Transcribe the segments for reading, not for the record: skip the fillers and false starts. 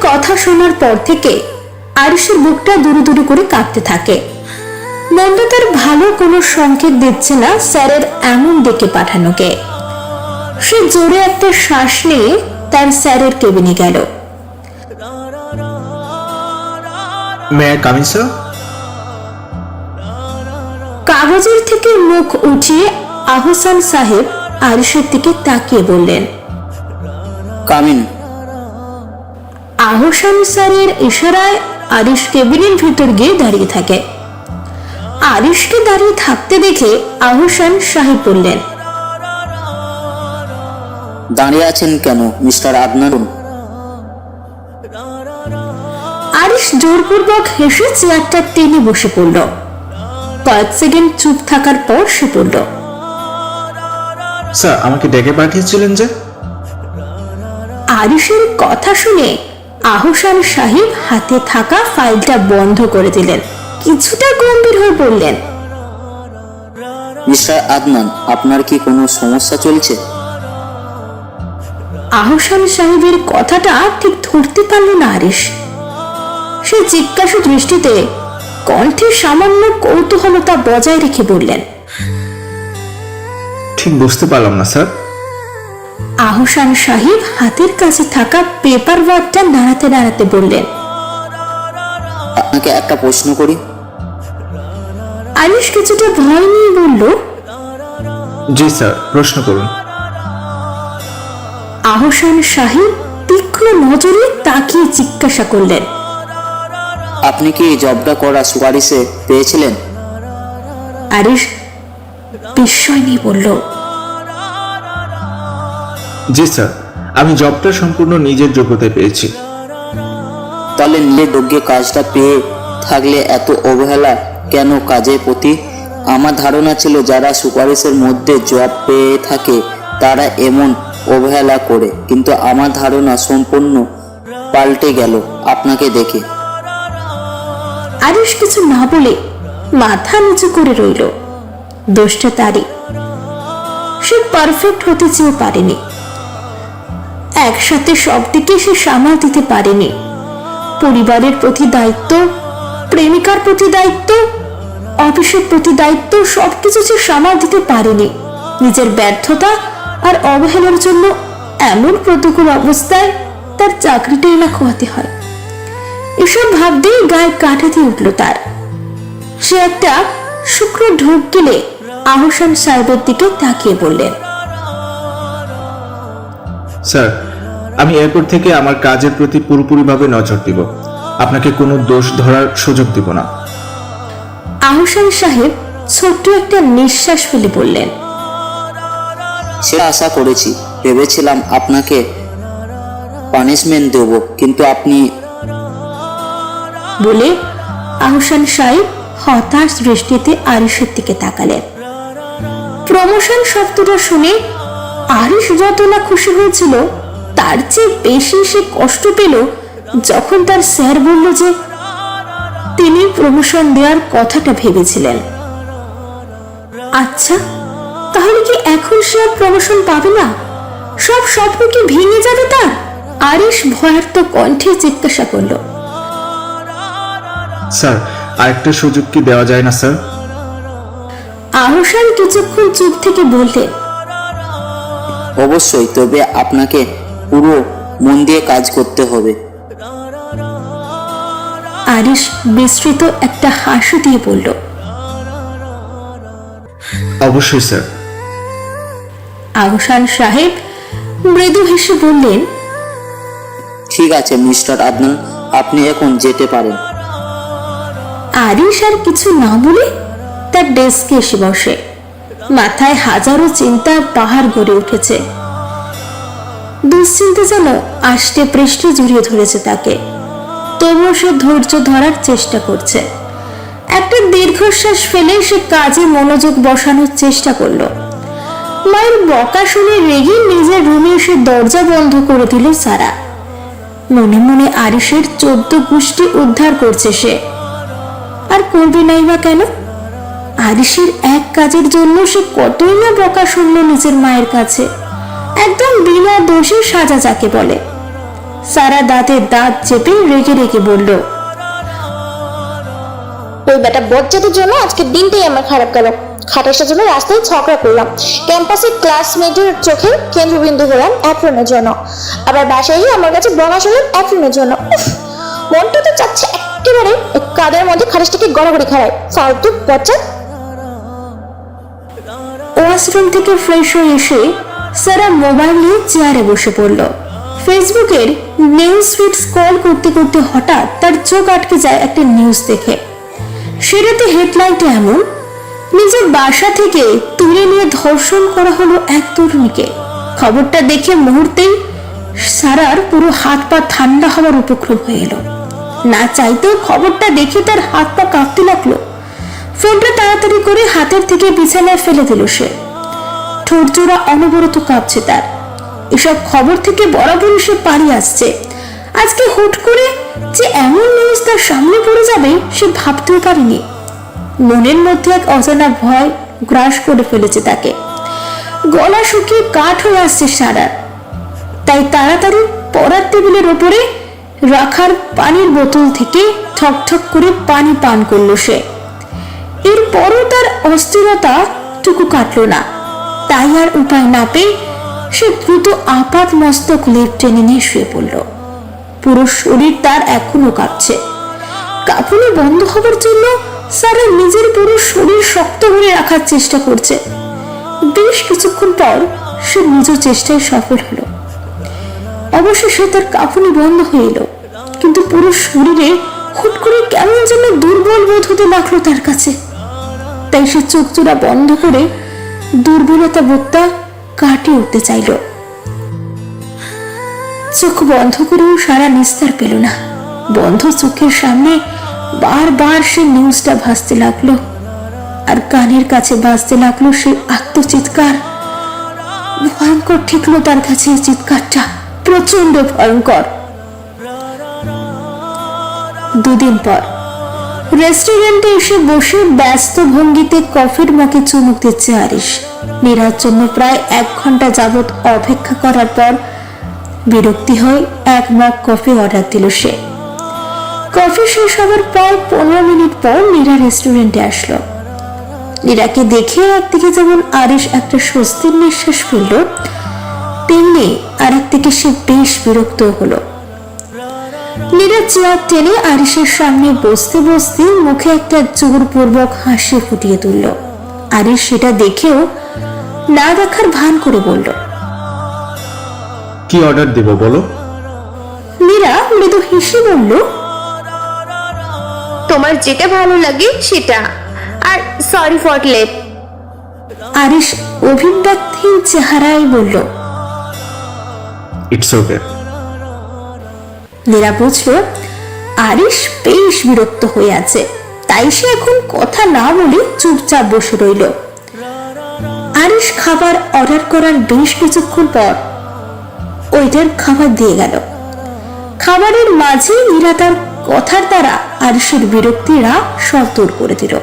কথা শোনার পর থেকে আরিশের বুকটা দুরু দুরু করে কাঁপতে থাকে। নন্দ তার ভালো কোনো সংকেত দিচ্ছে না স্যারের এমন ডেকে পাঠানোকে। সে জোরে একটা শ্বাস নিয়ে তার স্যারের কেবিনে গেল। May I come in sir? কাগজের থেকে মুখ উঠিয়ে আহসান সাহেব আরিশের দিকে তাকিয়ে বললেন, কাম ইন। আহসান স্যারের ইশারায় আরিশ কেবিনের ভিতর গিয়ে দাঁড়িয়ে থাকে। আরিশকে দাঁড়িয়ে থাকতে দেখে আহসান সাহেব বললেন, দাঁড়িয়ে আছেন কেন মিস্টার আদনান? আরিশ জোরপূর্বক হেসে চেয়ারটা টেনে বসে পড়ল। কয়েক সেকেন্ড চুপ থাকার পর সে পড়ল, স্যার আমাকে ডেকে পাঠিয়েছিলেন যে? আরিশের কথা শুনে আহসান সাহেব হাতে থাকা ফাইলটা বন্ধ করে দিলেন। কিছুটা গম্ভীর হয়ে বললেন, মিস্টার আদনান, আপনার কি কোনো সমস্যা চলছে? আহসান সাহেবের কথাটা ঠিক ধরতে পারল না আরিশ। সে জিজ্ঞাসা দৃষ্টিতে কণ্ঠে সামান্য কৌতূহলতা বজায় রেখে বললেন, ঠিক বুঝতে পারলাম না স্যার। আহসান সাহেব হাতের কাছে থাকা পেপার ওয়ার্কটা নাড়াতে নাড়াতে বললেন, আপনাকে একটা প্রশ্ন করি। আরিশ কিছুটা ভয় নিয়ে বলল, জি স্যার, প্রশ্ন করুন। আহসান সাহেব তীক্ষ্ণ নজরে তাকিয়ে জিজ্ঞাসা করলেন, আপনি কি জবটা করা সুপারিশে পেয়েছিলেন? আরিশ বিস্ময় নিয়ে বলল, জি স্যার, আমি জবটা সম্পূর্ণ নিজের যোগ্যতায় পেয়েছি। তাহলে নিজের যোগ্যে কাজটা পেয়ে থাকলে এত অবহেলা কেন কাজের প্রতি? আমার ধারণা ছিল যারা সুপারিশের মধ্যে জব পেয়ে থাকে তারা এমন অবহেলা করে, কিন্তু আমার ধারণা সম্পূর্ণ পাল্টে গেল আপনাকে দেখে। আরিশ কিছু না বলে মাথা নিচু করে রইল। দোষটা তারই। সে পারফেক্ট হতে চেয়েও পারেনি। একসাথে সব দিকে সে সামাল দিতে পারেনি। পরিবারের প্রতি দায়িত্ব, প্রেমিকার প্রতি দায়িত্ব, অফিসের প্রতি দায়িত্ব, সবকিছু সে সামাল দিতে পারেনি। নিজের ব্যর্থতা আর অবহেলার জন্য এমন প্রতিকূল অবস্থায় তার চাকরিটাই না খোয়াতে হয়। এসব ভাবতেই গায়ে কাঁটা দিয়ে উঠল তার। সে একটা শুকনো ঢোক গেলে আহসান সাহেবের দিকে তাকিয়ে বললেন, স্যার, আমি এরপর থেকে আমার কাজের প্রতি পুরোপুরিভাবে নজর দিব। আপনাকে কোনো দোষ ধরার সুযোগ দিব না। আহসান সাহেব ছোট্ট একটা নিঃশ্বাস ফেলে বললেন, সেটা আশা করেছি। ভেবেছিলাম আপনাকে পানিশমেন্ট দেব, কিন্তু আপনি। বলে আহসান সাহেব হতাশ দৃষ্টিতে আরিশের দিকে তাকালেন। প্রমোশন শব্দটা শুনে আরিশ যত না খুশি হয়েছিল তার চেয়ে বেশি সে কষ্ট পেল যখন তার স্যার বলল যে তিনি প্রমোশন দেওয়ার কথাটা ভেবেছিলেন। আচ্ছা, তাহলে কি এখন সে আর প্রমোশন পাবে না? সব স্বপ্ন কি ভেঙে যাবে তার? আরিশ ভয়ার্ত কণ্ঠে জিজ্ঞাসা করল, স্যার, আরেকটা সুযোগ কি দেওয়া যায় না স্যার? আহসান কিছুক্ষণ চুপ থেকে বললেন, অবশ্যই, তবে আপনাকে পুরো মন দিয়ে কাজ করতে হবে। আরিশ বিস্তৃত একটা হাসি দিয়ে বলল, অবশ্যই স্যার। আহসান সাহেব মৃদু হেসে বললেন, ঠিক আছে মিস্টার আদনান, আপনি এখন যেতে পারেন। আরিশ আর কিছু না বলে তার ডেস্কে এসে বসে। মাথায় হাজারো চিন্তার পাহাড় গড়ে উঠেছে। দুশ্চিন্তা যেন আষ্টে পৃষ্ঠে জড়িয়ে ধরেছে তাকে। তবুও সে ধৈর্য ধরার চেষ্টা করছে। একটা দীর্ঘশ্বাস ফেলে সে কাজে মনোযোগ বসানোর চেষ্টা করলো। মায়ের বকা শুনে রেগে নিজের রুমে এসে দরজা বন্ধ করে দিল সারা। মনে মনে আরিশের 14 গোষ্ঠী উদ্ধার করছে সে। আর করবে নাই বা কেন? আরিশের এক কাজের জন্য সে কতই না বকা শুনল নিজের মায়ের কাছে। একদম বিনা দোষে সাজা যাকে বলে। সারা দাঁতে দাঁত চেপে রেগে রেগে বলল, ওই বেটা বজ্জাতের জন্য আজকের দিনটাই আমার খারাপ গেল। খাটাসের জন্য রাস্তায় ঝগড়া করলাম, ক্যাম্পাসে ক্লাসমেটের চোখের কেন্দ্রবিন্দু হলাম অ্যাপ্রনের জন্য, আবার বাসায় গিয়ে আমার কাছে বনাস হলাম অ্যাপ্রনের জন্য। মনটা তো চাচ্ছে একেবারে কাদের মধ্যে খাটাসটাকে গড়াগড়ি খাড়ায়। ফালতু বজ্জাত। ওয়াশরুম থেকে ফ্রেশ হয়ে এসে সারা মোবাইল নিয়ে চেয়ারে বসে পড়ল। ফেসবুকের নিউজ ফিড স্ক্রল করতে করতে হঠাৎ তার চোখ আটকে যায় একটা নিউজ দেখে। সেটাতে হেডলাইনটা এমন, নিজের বাসা থেকে তুলে নিয়ে ধর্ষণ করা হলো এক তরুণীকে। খবরটা দেখে মুহূর্তেই সারার পুরো হাত পা ঠান্ডা হওয়ার উপক্রম হয়ে এলো। না চাইতেও খবরটা দেখে তার হাত পা কাঁপতে লাগলো। ফোনটা তাড়াতাড়ি করে হাতের থেকে বিছানায় ফেলে দিল সে। ঠোঁট জোড়া অনবরত কাঁপছে তার। এসব খবর থেকে বরাবরই সে পালিয়ে আসছে। আজকে হুট করে যে এমন নিউজ তার সামনে পড়ে যাবে সে ভাবতেও পারেনি। মনের মধ্যে এক অজানা ভয় গ্রাস করে ফেলেছে তাকে। গলা শুকিয়ে কাঠ হয়ে আসছে সারার। তাই তাড়াতাড়ি পড়ার টেবিলের ওপরে রাখার পানির বোতল থেকে ঠকঠক করে পানি পান করলো সে। এরপরও তার অস্থিরতা টুকু কাটলো না। তাই আর উপায় না পেয়ে সে দ্রুত আপাত মস্তক লেপ টেনে নিয়ে শুয়ে পড়ল। পুরো শরীর তার এখনো কাঁপছে। কাঁপুনি বন্ধ হবার জন্য সারা নিজের পুরো শরীর শক্ত করে রাখার চেষ্টা করছে। বেশ কিছুক্ষণ পর সে নিজ চেষ্টায় সফল হলো। অবশেষে তার কাঁপুনি বন্ধ হয়ে এলো, কিন্তু পুরো শরীরে হুট করে কেমন যেন দুর্বল বোধ হতে লাগলো তার কাছে। তাই সে চোখ জোড়া বন্ধ করে দুর্বলতা বোধটা কাটিয়ে উঠতে চাইল। চোখ বন্ধ করেও সারা নিস্তার পেল না। বন্ধ চোখের সামনে বারবার সে নিউজটা ভাসতে লাগলো, আর কানের কাছে বাজতে লাগলো সে আত্মচিৎকার। ভয়ঙ্কর ঠেকলো তার কাছে এই চিৎকারটা, প্রচন্ড ভয়ঙ্কর। দুদিন পর রেস্টুরেন্টে এসে বসে ব্যস্ত ভঙ্গিতে কফির মগে চুমুক দিচ্ছে আরিশ। নীরার জন্য প্রায় 1 ঘন্টা যাবৎ অপেক্ষা করার পর বিরক্তি হয়ে 1 মগ কফি অর্ডার দিল সে। কফি শেষ হবার প্রায় 15 মিনিট পর নীরা রেস্টুরেন্টে আসলো। নীরাকে দেখে একদিকে যেমন আরিশ একটা স্বস্তির নিঃশ্বাস ফেলল, তেমনি আরেকদিকে সে বেশ বিরক্ত হলো। নীরা চেয়ার টেনে আরিশের সামনে বসতে বসতে মুখে একটা জোরপূর্বক হাসি ফুটিয়ে তুলল। আরিশ সেটা দেখেও না দেখার ভান করে বলল, কি অর্ডার দেব বলো? নীরা মৃদু হেসে বলল, তোমার যেটা ভালো লাগে সেটা, আর সরি ফর লেট। আরিশ অভিব্যক্তিহীন চেহারায় বলল, ইটস ওকে। নীরা বুঝল আরিশ বেশ বিরক্ত হয়ে আছে, তাই সে এখন কথা না বলে চুপচাপ বসে রইল। আরিশ খাবার অর্ডার করার বেশ কিছুক্ষণ পর ওইটার খাবার দিয়ে গেল। খাবারের মাঝে নীরা তার কথার দ্বারা আরিশের বিরক্তিরা সব দূর করে দিল।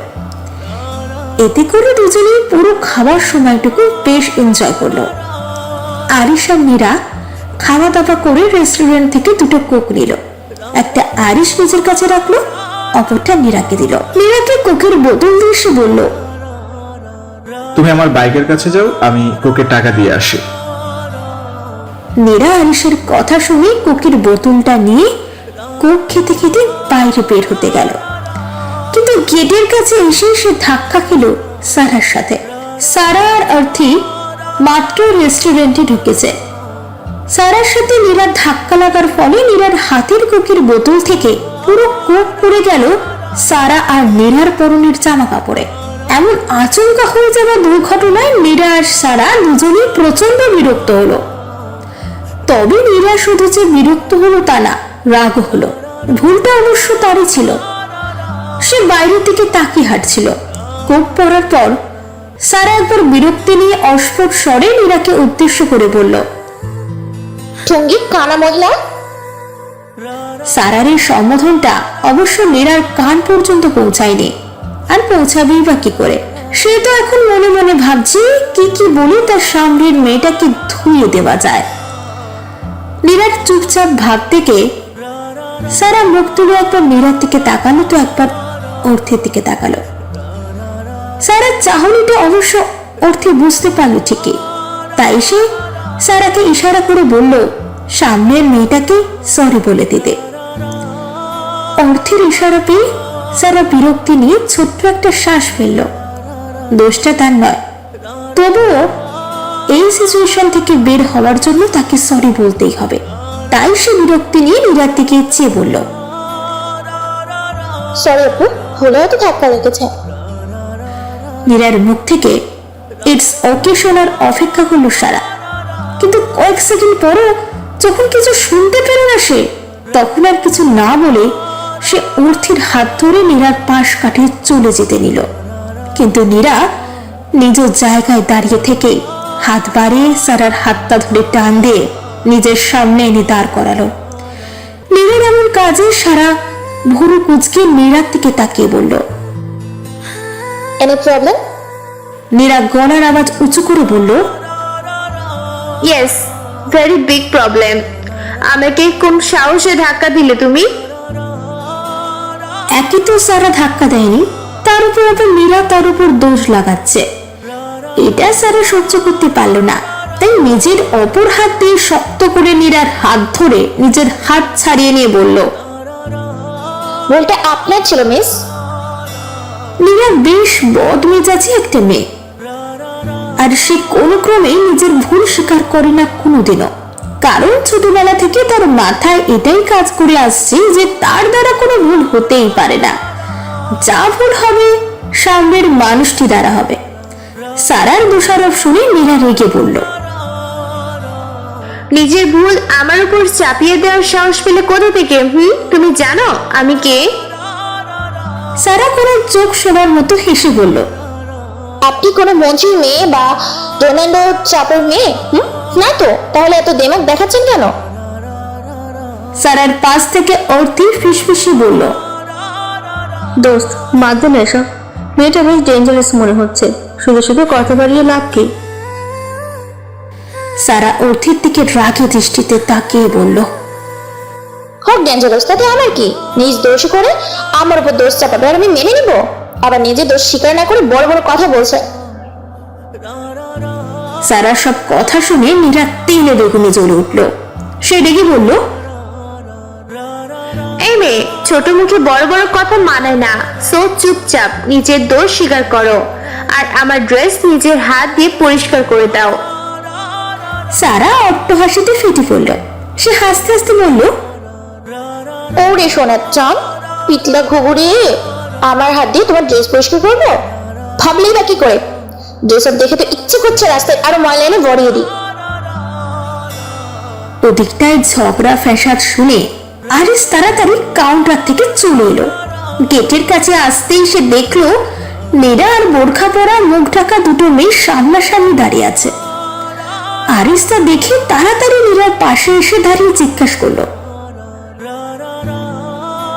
এতে করে দুজনেই পুরো খাবার সময়টুকু বেশ এনজয় করলো। আরিশ আর নীরা খাওয়া দাওয়া করে রেস্টুরেন্ট থেকে 2টো কোক নিল। একটা আরিশ নিজের কাছে রাখলো, অপরটা নীরাকে দিল। নীরাকে কোকের বোতল দিয়ে সে বলল, তুমি আমার বাইকের কাছে যাও, আমি কোকের টাকা দিয়ে আসি। নীরা আরিশের কথা শুনে কোকের বোতলটা নিয়ে কোক খেতে খেতে বাইরে বের হতে গেল। কিন্তু গেটের কাছে এসে সে ধাক্কা খেল সারার সাথে। সারা আর অর্থি মাত্র রেস্টুরেন্টে ঢুকেছে। সারার সাথে নীরার ধাক্কা লাগার ফলে নীরার হাতের কোকের বোতল থেকে পুরো কোক পড়ে গেল সারা আর নীরার পরনের জামা কাপড়ে। এমন আচমকা হয়ে যাওয়া দুর্ঘটনায় নীরা আর সারা দুজনেই প্রচন্ড বিরক্ত হলো। তবে নীরা শুধু যে বিরক্ত হলো তা না, রাগ হলো। ভুলটা অবশ্য তারই ছিল। সে বাইরের দিকে তাকিয়ে হাঁটছিল। কোক পড়ার পর সারা একবার বিরক্তি নিয়ে অস্ফুট স্বরে নীরাকে উদ্দেশ্য করে বলল, ঠঙ্গি কানা মহিলা। সারার এই সম্বোধনটা অবশ্য নীরার কান পর্যন্ত পৌঁছায়নি, আর পৌঁছাবেই বা কি করে। সে তো এখন মনে মনে ভাবছে কি কি বলে তার সামনের মেয়েটাকে ধুইয়ে দেওয়া যায়। নীরার চুপচাপ ভাব থেকে সারা মুখ তুলে একবার নীরার দিকে তাকালো, তো একবার অর্থের দিকে তাকালো। সারা চাহনিটা অবশ্য অর্থে বুঝতে পারলো ঠিকই, তাই সে সারাকে ইশারা করে বলল সামনের মেয়েটাকে সরি বলে দিতে। অর্থের ইশারা পেয়ে সারা বিরক্তি নিয়ে ছোট্ট একটা শ্বাস ফেলল। দোষটা তার নয়, তবুও এই সিচুয়েশন থেকে বের হওয়ার জন্য তাকে সরি বলতেই হবে। তাই সে বিরক্তি নিয়ে নীরার দিকে চেয়ে বলল, সরি আপু, ভুলে হয়তো ধাক্কা লেগেছে। নীরার মুখ থেকে ইটস ওকে শোনার অপেক্ষা করলো সারা, কিন্তু কয়েক সেকেন্ড পরও যখন কিছু শুনতে পেল না সে, তখন আর কিছু না বলে সে অর্থের হাত ধরে নীরার পাশ কাটিয়ে চলে যেতে নিল। কিন্তু নীরা নিজ জায়গায় দাঁড়িয়ে থেকে হাত বাড়িয়ে সারার হাতটা ধরে টান দিয়ে নিজের সামনে এনে দাঁড় করালো। নীরার এমন কাজে সারা ভুরু কুচকে নীরার দিকে তাকিয়ে বলল, এনি প্রবলেম? নীরা গলার আওয়াজ উঁচু করে বলল, ইয়েস, ভেরি বিগ প্রবলেম। আমাকে কোন সাহসে ধাক্কা দিলে তুমি? একই তো সারা ধাক্কা দেয়নি, তার উপর আবার নীরা তার উপর দোষ লাগাচ্ছে। এটা সারা সহ্য করতে পারল না, তাই নিজের অপর হাত দিয়ে শক্ত করে নীরার হাত ধরে নিজের হাত ছাড়িয়ে নিয়ে বলল, ভুলটা আপনার ছিল মিস। নীরা বেশ বদমেজাজি একটা মেয়ে, আর সে কোনো ক্রমেই নিজের ভুল স্বীকার করে না কোনোদিনও। কারণ ছোটবেলা থেকে তার মাথায় এটাই কাজ করে আসছে যে তার দ্বারা কোনো ভুল হতেই পারে না, যা ভুল হবে সামনের মানুষটি দ্বারা হবে। সারার দোষারোপ শুনে নীরা রেগে বলল, নিজের ভুল আমার উপর চাপিয়ে দেওয়ার সাহস পেলে কোথা থেকে? তুমি জানো আমি কে? সারা কোনো চোখ শোনার মতো হেসে বলল, আপনি কোনো মন্ত্রীর মেয়ে বা ডোনাল্ডো চাপের মেয়ে? না তো, তাহলে এত দেমাগ দেখাচ্ছেন কেন? সারার পাশ থেকে অর্থি ফিসফিসি বলল, দোস্ত বাদ দে না এসব, মেয়েটা বেশ ডেঞ্জারাস মনে হচ্ছে, শুধু শুধু কথা বাড়িয়ে লাভ কি? সারা অর্থির দিকে রাগী দৃষ্টিতে তাকিয়ে বলল, হোক ডেঞ্জারাস, তাতে আমার কি? নিজ দোষ করে আমার উপর দোষ চাপাবে আর আমি মেনে নিব? আবার নিজে দোষ স্বীকার না করে বড় বড় কথা বলছে। সারা সব কথা শুনে নীরা তেলে বেগুনে জ্বলে উঠল। সে রেগে বলল, এই মেয়ে, ছোট মুখে বড় বড় কথা মানায় না। সো চুপচাপ নিজের দোষ স্বীকার করো আর আমার ড্রেস নিজের হাত দিয়ে পরিষ্কার করে দাও। সারা অট্টহাসিতে ফেটে পড়ল। সে হাসতে হাসতে বলল, ওরে সোনার চাঁদ, পিতলা ঘুঘুরে, আমার হাত দিয়ে তোমার ড্রেস পরিষ্কার করবো? ভাবলেই বা কি করে? ড্রেস দেখে তো ইচ্ছে করছে রাস্তায় আরো ময়লা এনে ভরিয়ে দিই। ওদিকটায় ঝগড়া ফ্যাসাদ শুনে আরিস তাড়াতাড়ি কাউন্টার থেকে চলে এলো। গেটের কাছে আসতেই সে দেখলো নীরা আর বোরখা পরা মুখ ঢাকা দুটো মেয়ে সামনাসামনি দাঁড়িয়ে আছে। আরিস তা দেখে তাড়াতাড়ি নীরার পাশে এসে দাঁড়িয়ে জিজ্ঞাসা করলো,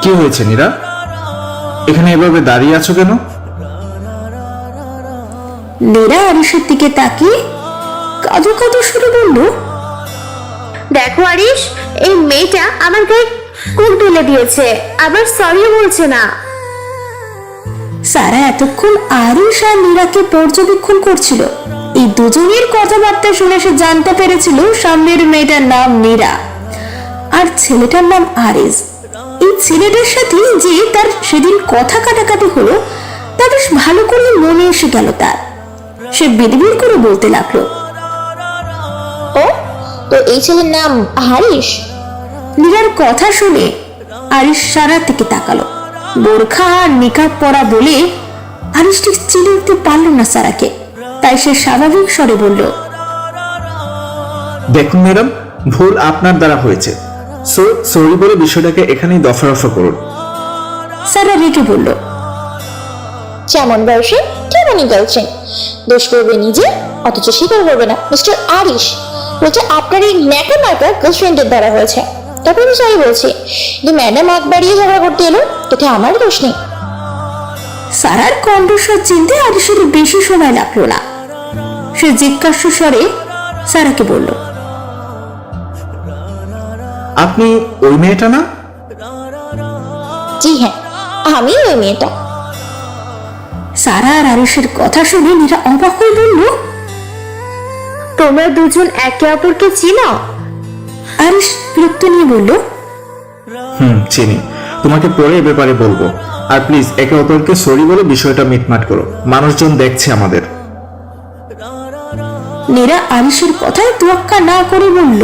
কি হয়েছে নীরা, এখানে এভাবে দাঁড়িয়ে আছো কেন? নীরা আরিসের দিকে তাকিয়ে কাঁদো কাঁদো সুরে বলল, দেখো আরিশ, এই মেয়েটা আমার গায়ে কুল তুলে দিয়েছে, আবার সরিও বলছে না। সারা এতক্ষণ আরিস আর নীরাকে পর্যবেক্ষণ করছিল। এই দুজনের কথাবার্তা শুনে সে জানতে পেরেছিল সামনের মেয়েটার নাম নীরা আর ছেলেটার নাম আরিস। এই ছেলেটার সাথে যে তার সেদিন কথা কাটাকাটি হলো তা বেশ ভালো করে মনে এসে গেল তার। সে বিড়বিড় করে বলতে লাগলো, ও তো এই ছেলের নাম হারিস? নীরার কথা শুনে আরিস সারার দিকে তাকালো। বোরখা আর নিকাব পরা বলে আরিস ঠিক চিনে উঠতে পারলো না সারাকে, তাই সে স্বাভাবিক স্বরে বলল, দেখুন ম্যাডাম, ভুল আপনার দ্বারা হয়েছে, সো সরি বলে বিষয়টাকে এখানেই দফা রফা করুন। সারা রেগে বলল, যেমন বয়সে তেমনই গার্লফ্রেন্ড, দোষ করবে নিজে অথচ স্বীকার করবে না। মিস্টার আরিশ, বলছে আপনার এই ন্যাকা মার্কা গার্লফ্রেন্ডের দ্বারা হয়েছে। তারপর আমি সরি বলছি, কিন্তু ম্যাডাম আগ বাড়িয়ে ঝগড়া করতে এলো, এতে আমার দোষ নেই। সারার কণ্ঠস্বর চিনতে আরিসের বেশি সময় লাগলো না। সে জিজ্ঞাসা স্বরে সারাকে বলল, আপনি ওই মেয়েটা না? জি হ্যাঁ, আমি ওই মেয়েটা। সারা আর আরিশের কথা শুনে নীরা অবাক হয়ে বলল, তোমরা দুজন একে অপরকে চিনো? আরিশ বিরক্ত নিয়ে বলল, চিনি। তোমাকে পরে এ ব্যাপারে বলবো। আর প্লিজ একে অপরকে সরি বলে বিষয়টা মিটমাট করো, মানুষজন দেখছে আমাদের। নীরা আরিশের কথায় তোয়াক্কা না করে বলল,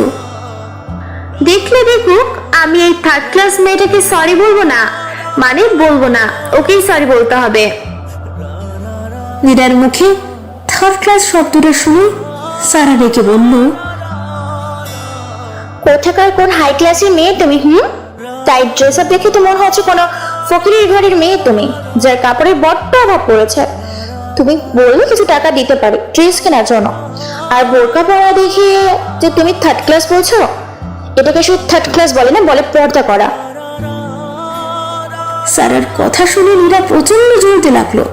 দেখলে দেখুক, আমি এই থার্ড ক্লাস মেয়েটাকে সরি বলবো না, মানে বলবো না, ওকেই সরি বলতে হবে। নীরার মুখে থার্ড ক্লাস শব্দটা শুনে সারা রেগে বলল, কোথাকার কোন হাই ক্লাসের মেয়ে তুমি? টাইট ড্রেস আপ দেখে তো মনে হচ্ছে কোনো ফকিরের ঘরের মেয়ে তুমি, যার কাপড়ের বড্ড অভাব পড়েছে। তুমি বললে কিছু টাকা দিতে পারে ড্রেস কেনার জন্য, আর বোরকা পরা দেখে যে তুমি থার্ড ক্লাস বলছো, এটাকে শুধু থার্ড ক্লাস বলে না, বলে পর্দা করা। সারার কথা শুনে নীরা প্রচন্ড জ্বলতে লাগলো,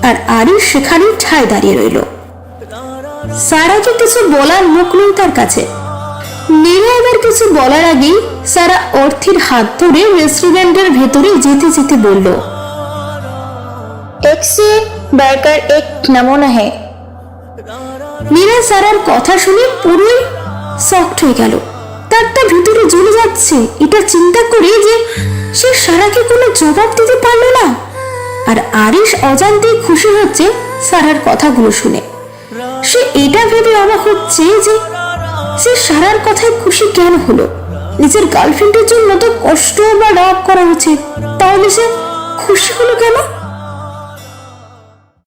আর আরিশ সেখানে ঠায় দাঁড়িয়ে রইল। সারাকে কিছু বলার মুখ নেই তার কাছে। নীরা এবার কিছু বলার আগেই সারা অর্থের হাত ধরে রেস্টুরেন্টের ভেতরে যেতে যেতে বলল, एक से बढ़कर एक नमूना है। নীরা সারার কথা শুনে পুরোই শকড হয়ে গেল। তারটা ভিতরে জ্বলে যাচ্ছে এটা চিন্তা করে যে সে সারাকে কোনো জবাব দিতে পারল না। আর আরিশ অজান্তেই খুশি হচ্ছে সারার কথাগুলো শুনে। সে এটা ভেবে অবাক হচ্ছে যে সে সারার কথায় খুশি কেন হলো। নিজের গার্লফ্রেন্ডের জন্য তো কষ্ট বা রাগ করা উচিত, তাহলে সে খুশি হলো কেন?